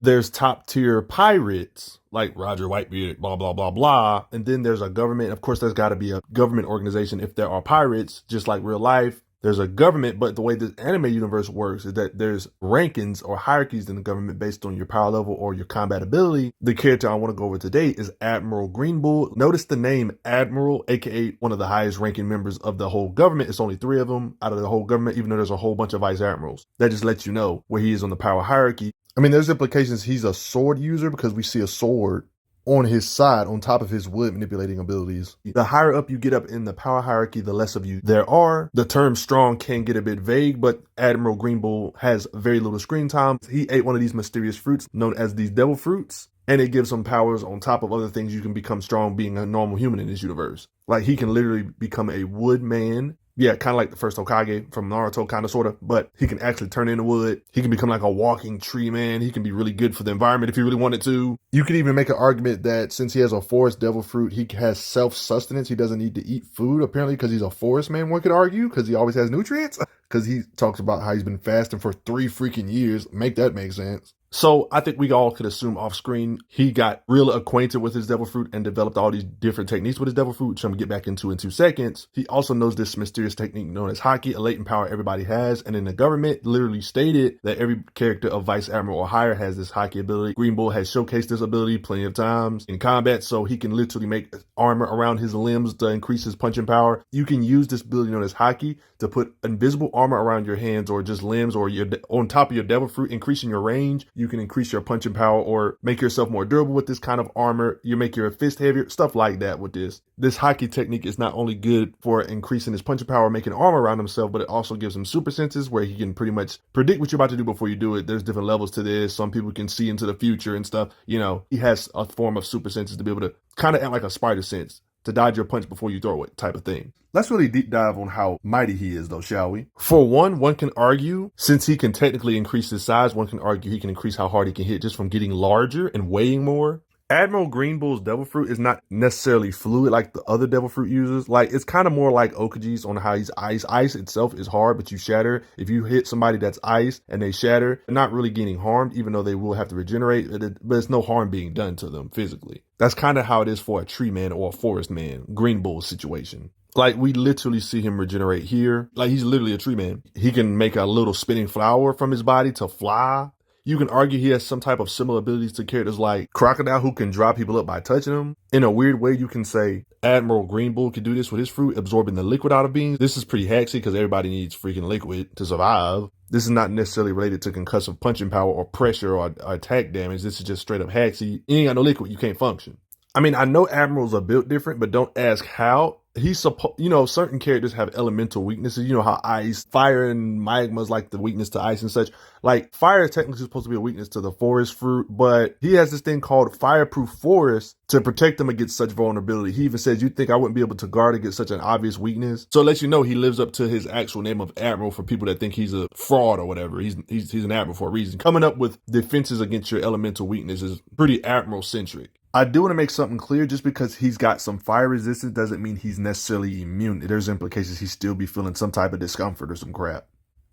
There's top tier pirates like Roger Whitebeard, blah, blah, blah, blah. And then there's a government. Of course, there's got to be a government organization if there are pirates, just like real life. There's a government, but the way the anime universe works is that there's rankings or hierarchies in the government based on your power level or your combat ability. The character I want to go over today is Admiral Green Bull. Notice the name Admiral, aka one of the highest ranking members of the whole government. It's only 3 of them out of the whole government, even though there's a whole bunch of vice admirals. That just lets you know where he is on the power hierarchy. I mean, there's implications he's a sword user because we see a sword on his side on top of his wood manipulating abilities. The higher up you get up in the power hierarchy, the less of you there are. The term strong can get a bit vague, but Admiral Green Bull has very little screen time. He ate one of these mysterious fruits known as these devil fruits, and it gives him powers on top of other things. You can become strong being a normal human in this universe. Like he can literally become a wood man. Yeah, kind of like the first Hokage from Naruto, kind of, sort of, but he can actually turn into wood. He can become like a walking tree man. He can be really good for the environment if he really wanted to. You could even make an argument that since he has a forest devil fruit, he has self-sustenance. He doesn't need to eat food, apparently, because he's a forest man, one could argue, because he always has nutrients. Because he talks about how he's been fasting for 3 freaking years. Make that make sense. So I think we all could assume off screen he got real acquainted with his devil fruit and developed all these different techniques with his devil fruit, which I'm going to get back into in 2 seconds. He also knows this mysterious technique known as haki, a latent power everybody has. And then the government literally stated that every character of Vice Admiral or higher has this haki ability. Green Bull has showcased this ability plenty of times in combat, so he can literally make armor around his limbs to increase his punching power. You can use this ability known as haki to put invisible armor around your hands or just limbs or on top of your devil fruit, increasing your range. You can increase your punching power or make yourself more durable with this kind of armor. You make your fist heavier, stuff like that with this. This haki technique is not only good for increasing his punching power, making armor around himself, but it also gives him super senses where he can pretty much predict what you're about to do before you do it. There's different levels to this. Some people can see into the future and stuff. You know, he has a form of super senses to be able to kind of act like a spider sense, to dodge your punch before you throw it type of thing. Let's really deep dive on how mighty he is though, shall we? For one can argue, since he can technically increase his size, one can argue he can increase how hard he can hit just from getting larger and weighing more. Admiral Green Bull's devil fruit is not necessarily fluid like the other devil fruit users. Like, it's kind of more like Okaji's on how he's ice. Ice itself is hard, but you shatter. If you hit somebody that's ice and they shatter, they're not really getting harmed, even though they will have to regenerate, but there's no harm being done to them physically. That's kind of how it is for a tree man or a forest man, Green Bull situation. Like, we literally see him regenerate here. Like, he's literally a tree man. He can make a little spinning flower from his body to fly. You can argue he has some type of similar abilities to characters like Crocodile, who can draw people up by touching them. In a weird way, you can say Admiral Green Bull can do this with his fruit, absorbing the liquid out of beings. This is pretty hacksy because everybody needs freaking liquid to survive. This is not necessarily related to concussive punching power or pressure or attack damage. This is just straight up hacksy. You ain't got no liquid, you can't function. I mean, I know admirals are built different, but don't ask how. He's supposed, certain characters have elemental weaknesses. You know how ice, fire, and magma is like the weakness to ice and such. Like, fire is technically supposed to be a weakness to the forest fruit, but he has this thing called fireproof forest to protect him against such vulnerability. He even says, "You think I wouldn't be able to guard against such an obvious weakness?" So it lets you know he lives up to his actual name of Admiral for people that think he's a fraud or whatever. He's an Admiral for a reason. Coming up with defenses against your elemental weakness is pretty Admiral-centric. I do want to make something clear. Just because he's got some fire resistance doesn't mean he's necessarily immune. There's implications he still be feeling some type of discomfort or some crap.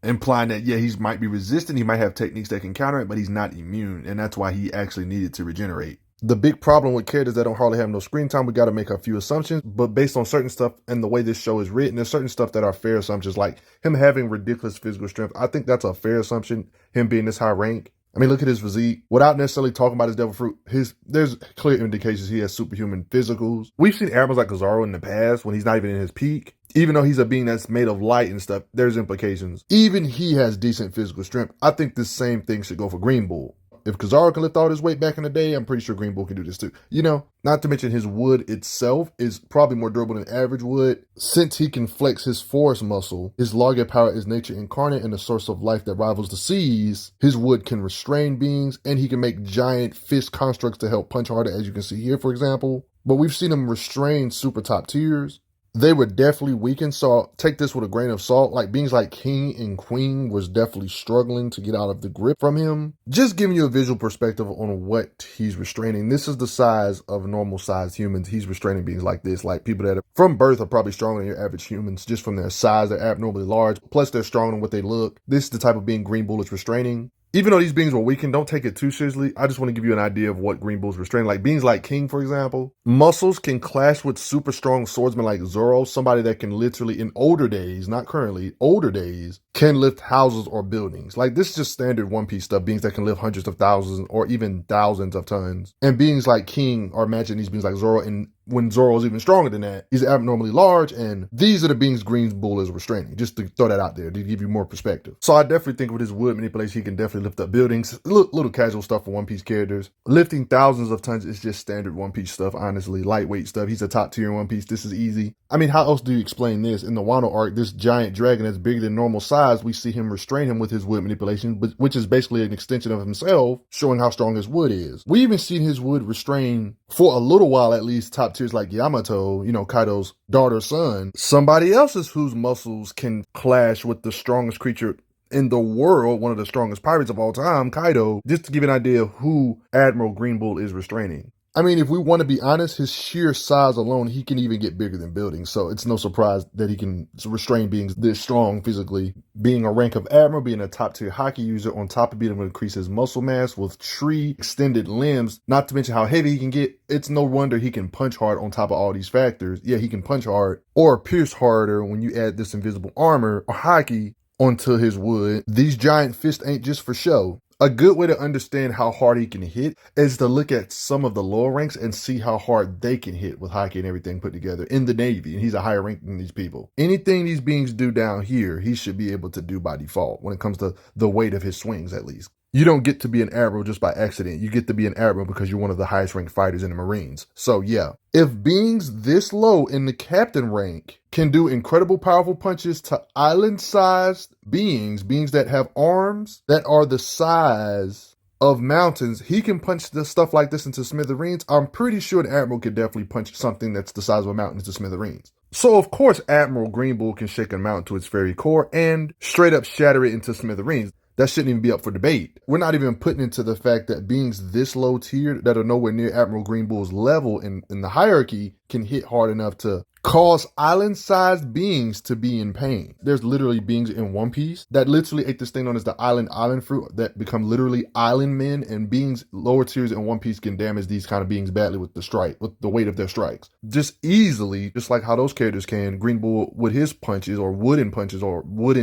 Implying that, yeah, he might be resistant, he might have techniques that can counter it, but he's not immune, and that's why he actually needed to regenerate. The big problem with characters that don't hardly have no screen time, we got to make a few assumptions, but based on certain stuff and the way this show is written, there's certain stuff that are fair assumptions, like him having ridiculous physical strength. I think that's a fair assumption, him being this high rank. I mean, look at his physique. Without necessarily talking about his devil fruit, there's clear indications he has superhuman physicals. We've seen admirals like Kizaru in the past when he's not even in his peak. Even though he's a being that's made of light and stuff, there's implications. Even he has decent physical strength. I think the same thing should go for Green Bull. If Kizaru can lift all his weight back in the day, I'm pretty sure Green Bull can do this too. Not to mention his wood itself is probably more durable than average wood. Since he can flex his forest muscle, his Loggia power is nature incarnate and the source of life that rivals the seas. His wood can restrain beings, and he can make giant fist constructs to help punch harder, as you can see here, for example. But we've seen him restrain super top tiers. They were definitely weakened, so take this with a grain of salt. Like, beings like King and Queen was definitely struggling to get out of the grip from him. Just giving you a visual perspective on what he's restraining. This is the size of normal sized humans. He's restraining beings like this. Like, people that are from birth are probably stronger than your average humans just from their size. They're abnormally large, plus they're stronger than what they look. This is the type of being Green Bull is restraining. Even though these beings were weakened, don't take it too seriously. I just want to give you an idea of what Green Bull's restraining. Like beings like King, for example, muscles can clash with super strong swordsmen like Zoro, somebody that can literally, in older days, not currently, older days, can lift houses or buildings. Like this is just standard One Piece stuff, beings that can lift hundreds of thousands or even thousands of tons. And beings like King are matching these beings like Zoro, and when Zoro is even stronger than that, he's abnormally large, and these are the beings Green Bull is restraining, just to throw that out there to give you more perspective. So I definitely think with his wood manipulation, he can definitely lift up buildings. Little casual stuff for One Piece characters. Lifting thousands of tons is just standard One Piece stuff, honestly. Lightweight stuff. He's a top tier in One Piece. This is easy. I mean, how else do you explain this? In the Wano arc, this giant dragon that's bigger than normal size, we see him restrain him with his wood manipulation, which is basically an extension of himself, showing how strong his wood is. We even seen his wood restrain, for a little while at least, top tiers like Yamato, Kaido's daughter's son, somebody else's whose muscles can clash with the strongest creature in the world, one of the strongest pirates of all time, Kaido, just to give an idea of who Admiral Green Bull is restraining. I mean, if we want to be honest, his sheer size alone, he can even get bigger than buildings. So it's no surprise that he can restrain beings this strong physically. Being a rank of Admiral, being a top tier hockey user, on top of being able to increase his muscle mass with tree extended limbs, not to mention how heavy he can get, it's no wonder he can punch hard on top of all these factors. Yeah, he can punch hard or pierce harder when you add this invisible armor or hockey onto his wood. These giant fists ain't just for show. A good way to understand how hard he can hit is to look at some of the lower ranks and see how hard they can hit with hockey and everything put together in the Navy. And he's a higher rank than these people. Anything these beings do down here, he should be able to do by default when it comes to the weight of his swings, at least. You don't get to be an Admiral just by accident. You get to be an Admiral because you're one of the highest ranked fighters in the Marines. So yeah, if beings this low in the captain rank can do incredible powerful punches to island-sized beings that have arms that are the size of mountains, he can punch the stuff like this into smithereens. I'm pretty sure an Admiral could definitely punch something that's the size of a mountain into smithereens. So of course Admiral Green Bull can shake a mountain to its very core and straight up shatter it into smithereens. That shouldn't even be up for debate. We're not even putting into the fact that beings this low tier that are nowhere near Admiral Green Bull's level in the hierarchy can hit hard enough to cause island-sized beings to be in pain. There's literally beings in One Piece that literally ate this thing known as the island fruit that become literally island men, and beings lower tiers in One Piece can damage these kind of beings badly with the weight of their strikes. Just easily, just like how those characters can, Green Bull with his punches or wooden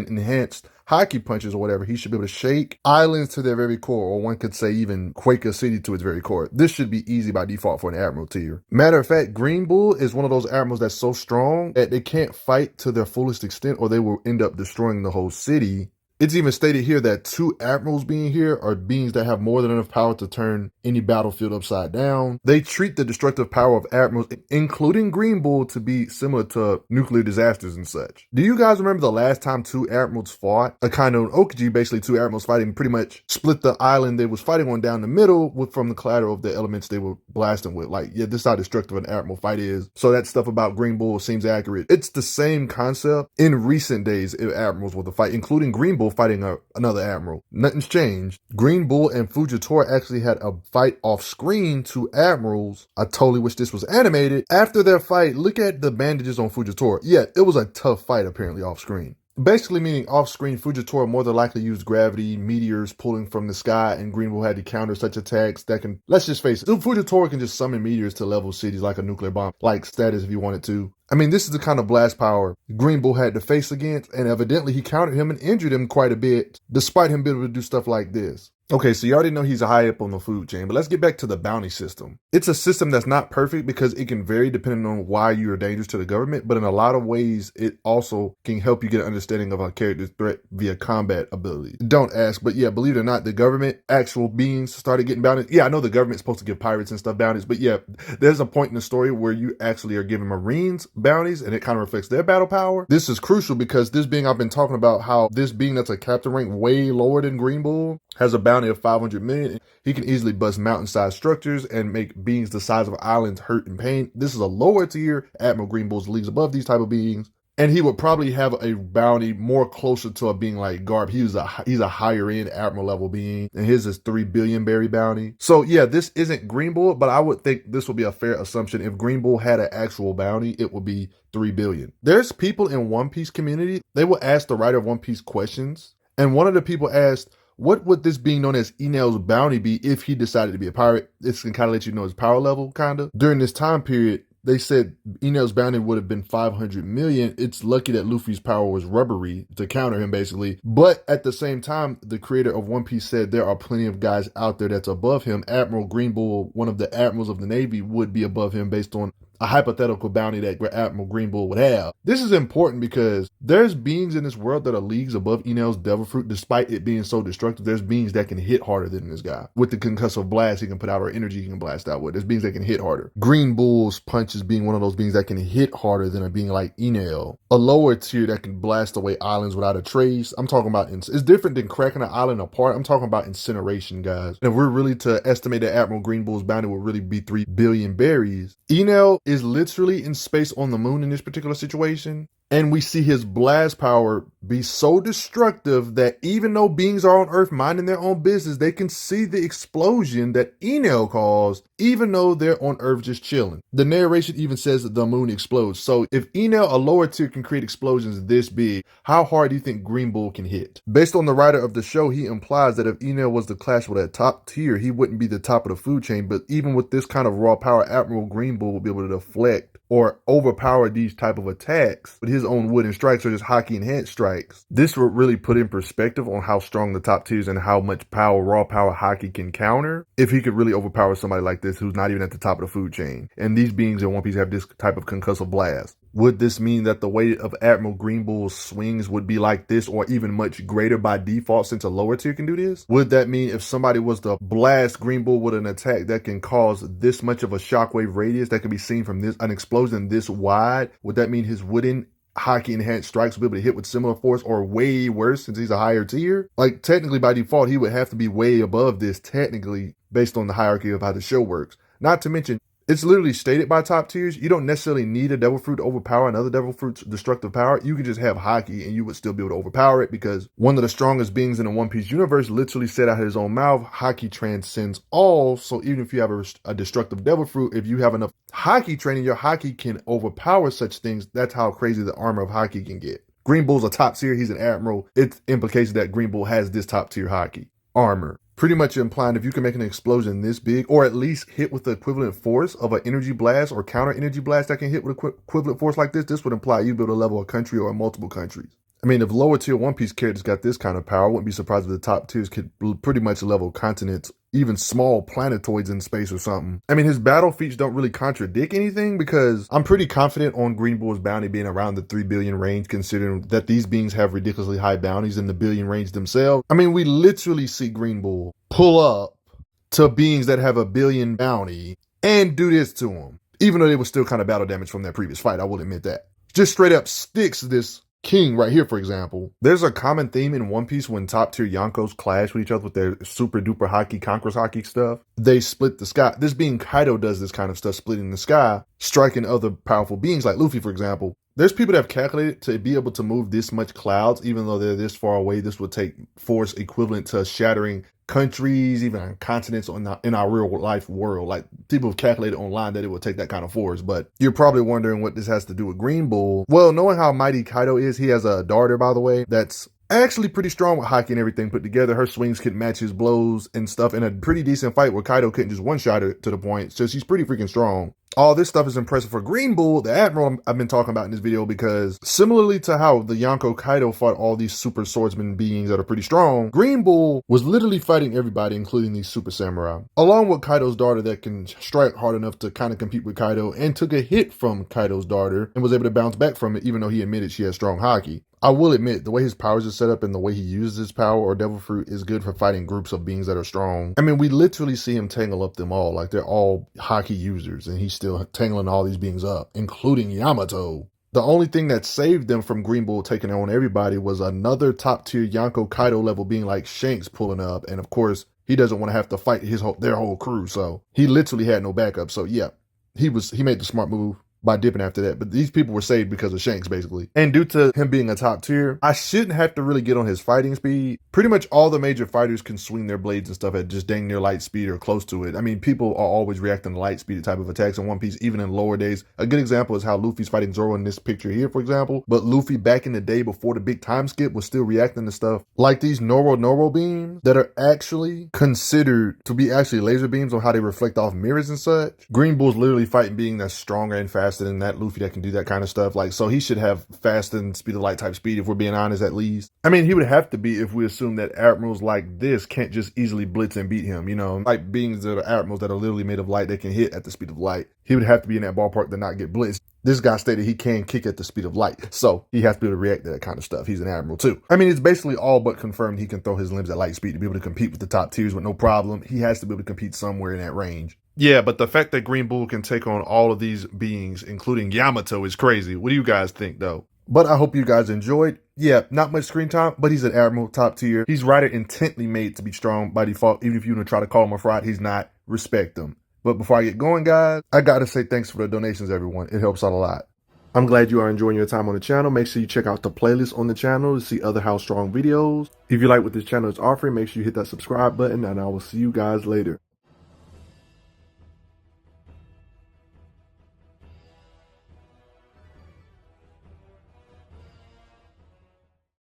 enhanced hockey punches or whatever, he should be able to shake islands to their very core, or one could say even quake a city to its very core. This should be easy by default for an Admiral tier. Matter of fact, Green Bull is one of those Admirals that's so strong that they can't fight to their fullest extent or they will end up destroying the whole city. It's even stated here that 2 Admirals being here are beings that have more than enough power to turn any battlefield upside down. They treat the destructive power of Admirals, including Green Bull, to be similar to nuclear disasters and such. Do you guys remember the last time 2 Admirals fought? Akainu and Ryokugyu, basically 2 Admirals fighting, pretty much split the island they was fighting on down the middle from the collateral of the elements they were blasting with. Like, yeah, this is how destructive an Admiral fight is. So that stuff about Green Bull seems accurate. It's the same concept in recent days if Admirals were to fight, including Green Bull fighting another Admiral. Nothing's changed. Green Bull and Fujitora actually had a fight off screen, 2 Admirals. I totally wish this was animated. After their fight, look at the bandages on Fujitora. Yeah, it was a tough fight apparently off screen. Basically meaning off screen, Fujitora more than likely used gravity, meteors pulling from the sky, and Green Bull had to counter such attacks that can, let's just face it, Fujitora can just summon meteors to level cities like a nuclear bomb, like status if he wanted to. I mean, this is the kind of blast power Green Bull had to face against, and evidently he countered him and injured him quite a bit, despite him being able to do stuff like this. Okay, so you already know he's high up on the food chain, but let's get back to the bounty system. It's a system that's not perfect because it can vary depending on why you're dangerous to the government, but in a lot of ways, it also can help you get an understanding of a character's threat via combat ability. Don't ask, but yeah, believe it or not, the government, actual beings started getting bounties. Yeah, I know the government's supposed to give pirates and stuff bounties, but yeah, there's a point in the story where you actually are giving Marines bounties, and it kind of reflects their battle power. This is crucial because this being I've been talking about, how this being that's a captain rank way lower than Green Bull has a bounty of 500 million. He can easily bust mountain-sized structures and make beings the size of islands hurt and pain. This is a lower tier. Admiral Green Bull's leagues above these type of beings. And he would probably have a bounty more closer to a being like Garp. He's a higher end Admiral level being, and his is 3 billion berry bounty. So yeah, this isn't Green Bull, but I would think this would be a fair assumption. If Green Bull had an actual bounty, it would be 3 billion. There's people in One Piece community, they will ask the writer of One Piece questions. And one of the people asked, what would this being known as Enel's bounty be if he decided to be a pirate? This can kind of let you know his power level, kind of. During this time period, they said Enel's bounty would have been 500 million. It's lucky that Luffy's power was rubbery to counter him, basically. But at the same time, the creator of One Piece said there are plenty of guys out there that's above him. Admiral Green Bull, one of the admirals of the Navy, would be above him based on a hypothetical bounty that Admiral Green Bull would have. This is important because there's beings in this world that are leagues above Enel's Devil Fruit, despite it being so destructive. There's beings that can hit harder than this guy. With the concussive blast he can put out, or energy he can blast out with. There's beings that can hit harder. Green Bull's punches being one of those beings that can hit harder than a being like Enel. A lower tier that can blast away islands without a trace. I'm talking about, it's different than cracking an island apart. I'm talking about incineration, guys. And if we're really to estimate that Admiral Green Bull's bounty would really be 3 billion berries, Enel is literally in space on the moon in this particular situation. And we see his blast power be so destructive that even though beings are on Earth minding their own business, they can see the explosion that Enel caused, even though they're on Earth just chilling. The narration even says that the moon explodes. So if Enel, a lower tier, can create explosions this big, how hard do you think Green Bull can hit? Based on the writer of the show, he implies that if Enel was to clash with a top tier, he wouldn't be the top of the food chain. But even with this kind of raw power, Admiral Green Bull would be able to deflect or overpower these type of attacks with his own wooden strikes or just hockey enhanced strikes. This would really put in perspective on how strong the top tiers and how much power raw power hockey can counter if he could really overpower somebody like this who's not even at the top of the food chain. And these beings in One Piece have this type of concussive blast. Would this mean that the weight of Admiral Green Bull's swings would be like this or even much greater by default since a lower tier can do this? Would that mean if somebody was to blast Green Bull with an attack that can cause this much of a shockwave radius that can be seen from an explosion this wide, would that mean his wooden hockey enhanced strikes will be able to hit with similar force or way worse since he's a higher tier? Like technically by default, he would have to be way above this technically based on the hierarchy of how the show works. Not to mention, it's literally stated by top tiers, you don't necessarily need a devil fruit to overpower another devil fruit's destructive power. You can just have hockey and you would still be able to overpower it because one of the strongest beings in the One Piece universe literally said out of his own mouth, hockey transcends all. So even if you have a destructive devil fruit, if you have enough hockey training, your hockey can overpower such things. That's how crazy the armor of hockey can get. Green Bull's a top tier, he's an admiral. It implicates that Green Bull has this top tier hockey armor. Pretty much implying if you can make an explosion this big, or at least hit with the equivalent force of an energy blast or counter energy blast that can hit with equivalent force like this would imply you'd be able to level a country or multiple countries. I mean, if lower tier One Piece characters got this kind of power, I wouldn't be surprised if the top tiers could pretty much level continents, even small planetoids in space or something. I mean, his battle feats don't really contradict anything because I'm pretty confident on Green Bull's bounty being around the 3 billion range, considering that these beings have ridiculously high bounties in the billion range themselves. I mean, we literally see Green Bull pull up to beings that have a billion bounty and do this to them, even though they were still kind of battle damage from that previous fight. I will admit that. Just straight up sticks this king right here, for example. There's a common theme in One Piece when top tier Yonkos clash with each other with their super duper hockey, conquerors hockey stuff. They split the sky. This being Kaido does this kind of stuff, splitting the sky, striking other powerful beings like Luffy, for example. There's people that have calculated to be able to move this much clouds, even though they're this far away, this would take force equivalent to shattering countries, even continents in our real life world. Like people have calculated online that it would take that kind of force. But you're probably wondering what this has to do with Green Bull. Well, knowing how mighty Kaido is, he has a daughter, by the way, that's actually pretty strong with hockey and everything put together. Her swings could match his blows and stuff in a pretty decent fight where Kaido couldn't just one-shot her to the point. So she's pretty freaking strong. All this stuff is impressive for Green Bull, the Admiral I've been talking about in this video, because similarly to how the Yonko Kaido fought all these super swordsman beings that are pretty strong, Green Bull was literally fighting everybody, including these super samurai. Along with Kaido's daughter that can strike hard enough to kind of compete with Kaido, and took a hit from Kaido's daughter and was able to bounce back from it, even though he admitted she has strong hockey. I will admit, the way his powers are set up and the way he uses his power or devil fruit is good for fighting groups of beings that are strong. I mean, we literally see him tangle up them all. Like, they're all hockey users, and he's still tangling all these beings up, including Yamato. The only thing that saved them from Green Bull taking on everybody was another top-tier Yonko Kaido level being like Shanks pulling up, and of course, he doesn't want to have to fight their whole crew, so he literally had no backup. So yeah, he made the smart move. by dipping after that. But these people were saved because of Shanks, basically. And due to him being a top tier, I shouldn't have to really get on his fighting speed. Pretty much all the major fighters can swing their blades and stuff at just dang near light speed or close to it. I mean, people are always reacting to light speed type of attacks in One Piece, even in lower days. A good example is how Luffy's fighting Zoro in this picture here, for example. But Luffy back in the day before the big time skip was still reacting to stuff like these Noro beams that are actually considered to be actually laser beams on how they reflect off mirrors and such. Green Bull's literally fighting being that's stronger and faster than that Luffy that can do that kind of stuff. Like, so he should have faster than speed of light type speed, if we're being honest, at least. I mean, he would have to be if we assume that admirals like this can't just easily blitz and beat him, you know, like beings that are admirals that are literally made of light that can hit at the speed of light. He would have to be in that ballpark to not get blitzed. This guy stated he can kick at the speed of light, so he has to be able to react to that kind of stuff. He's an admiral too. I mean, it's basically all but confirmed he can throw his limbs at light speed to be able to compete with the top tiers with no problem. He has to be able to compete somewhere in that range. Yeah, but the fact that Green Bull can take on all of these beings, including Yamato, is crazy. What do you guys think, though? But I hope you guys enjoyed. Yeah, not much screen time, but he's an admiral, top tier. He's rather intently made to be strong by default. Even if you want to try to call him a fraud, he's not. Respect him. But before I get going, guys, I gotta say thanks for the donations, everyone. It helps out a lot. I'm glad you are enjoying your time on the channel. Make sure you check out the playlist on the channel to see other How Strong videos. If you like what this channel is offering, make sure you hit that subscribe button, and I will see you guys later.